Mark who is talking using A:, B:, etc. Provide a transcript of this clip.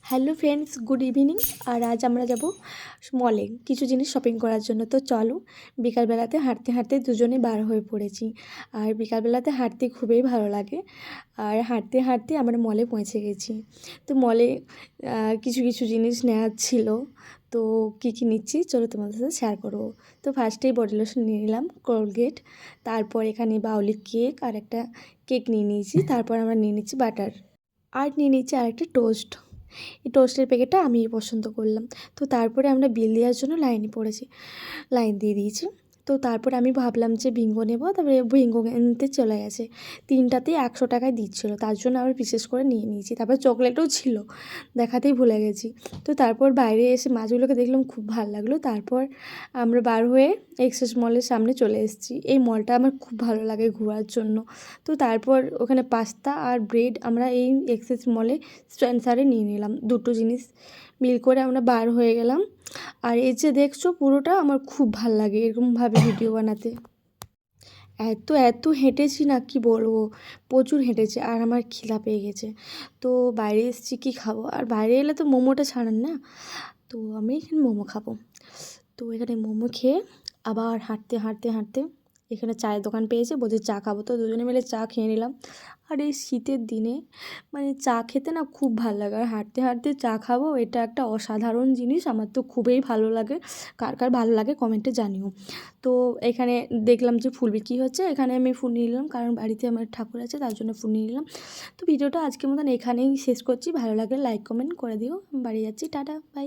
A: Hello friends, good evening. আর আজ আমরা যাব মলে কিছু জিনিস শপিং করার জন্য। তো চলো, বিকালবেলাতে হাঁটতে হাঁটতে দুজনে বার হয়ে পড়েছি। আর বিকালবেলাতে হাঁটতে খুবই ভালো লাগে। আর হাঁটতে হাঁটতে আমরা মলে পৌঁছে গেছি। তো মলে কিছু কিছু জিনিস নেওয়ার ছিল। তো কী কী নিচ্ছি চলো তোমাদের সাথে শেয়ার করবো। তো ফার্স্টেই বডি লোশন নিয়ে নিলাম, কোলগেট, তারপর এখানে বাউলি কেক আর একটা কেক নিয়ে নিয়েছি। তারপর আমরা নিয়ে নিচ্ছি বাটার, আর নিয়ে নিচ্ছি আরেকটা টোস্ট। এই টোস্টের প্যাকেটটা আমি পছন্দ করলাম। তো তারপরে আমরা বিল দেওয়ার জন্য লাইন দিয়ে দিয়েছি। তো তারপরে আমি ভাবলাম যে বিঙ্গো নেবো, তারপরে বিঙ্গো নিতে চলে গেছে। তিনটাতেই 100 টাকায় দিচ্ছিলো, তার জন্য আবার বিশেষ করে নিয়ে নিয়েছি। তারপর চকলেটও ছিল, দেখাতেই ভুলে গেছি। তো তারপর বাইরে এসে মাছগুলোকে দেখলাম, খুব ভালো লাগলো। তারপর আমরা বার হয়ে এক্সেস মলের সামনে চলে এসেছি। এই মলটা আমার খুব ভালো লাগে ঘোরার জন্য। তো তারপর ওখানে পাস্তা আর ব্রেড আমরা এই এক্সেস মলে স্পেন্সারে নিয়ে নিলাম। দুটো জিনিস মিল করে আমরা বার হয়ে গেলাম। আর এই যে দেখছো, পুরোটা আমার খুব ভাল লাগে এরকমভাবে ভিডিও বানাতে। এত এত হেঁটেছি না, কি বলবো, প্রচুর হেঁটেছি। আর আমার খিদা পেয়ে গেছে। তো বাইরে এসেছি, কী খাবো, আর বাইরে এলে তো মোমোটা ছাড়েন না। তো আমি এখানে মোমো খাবো। তো এখানে মোমো খেয়ে আবার হাঁটতে হাঁটতে হাঁটতে এখানে চায়ের দোকান পেয়েছে, বলছে চা খাবো। তো দুজনে মিলে চা খেয়ে নিলাম। আর এই শীতের দিনে মানে চা খেতে না খুব ভালো লাগে। আর হাঁটতে হাঁটতে চা খাবো, এটা একটা অসাধারণ জিনিস। আমার তো খুবই ভালো লাগে। কার কার ভালো লাগে কমেন্টে জানিও। তো এখানে দেখলাম যে ফুল বিক্রি হচ্ছে, এখানে আমি ফুল নিয়ে নিলাম, কারণ বাড়িতে আমার ঠাকুর আছে, তার জন্য ফুল নিয়ে নিলাম। তো ভিডিওটা আজকের মতন এখানেই শেষ করছি। ভালো লাগলে লাইক কমেন্ট করে দিও। বাড়ি যাচ্ছি, টাটা, বাই।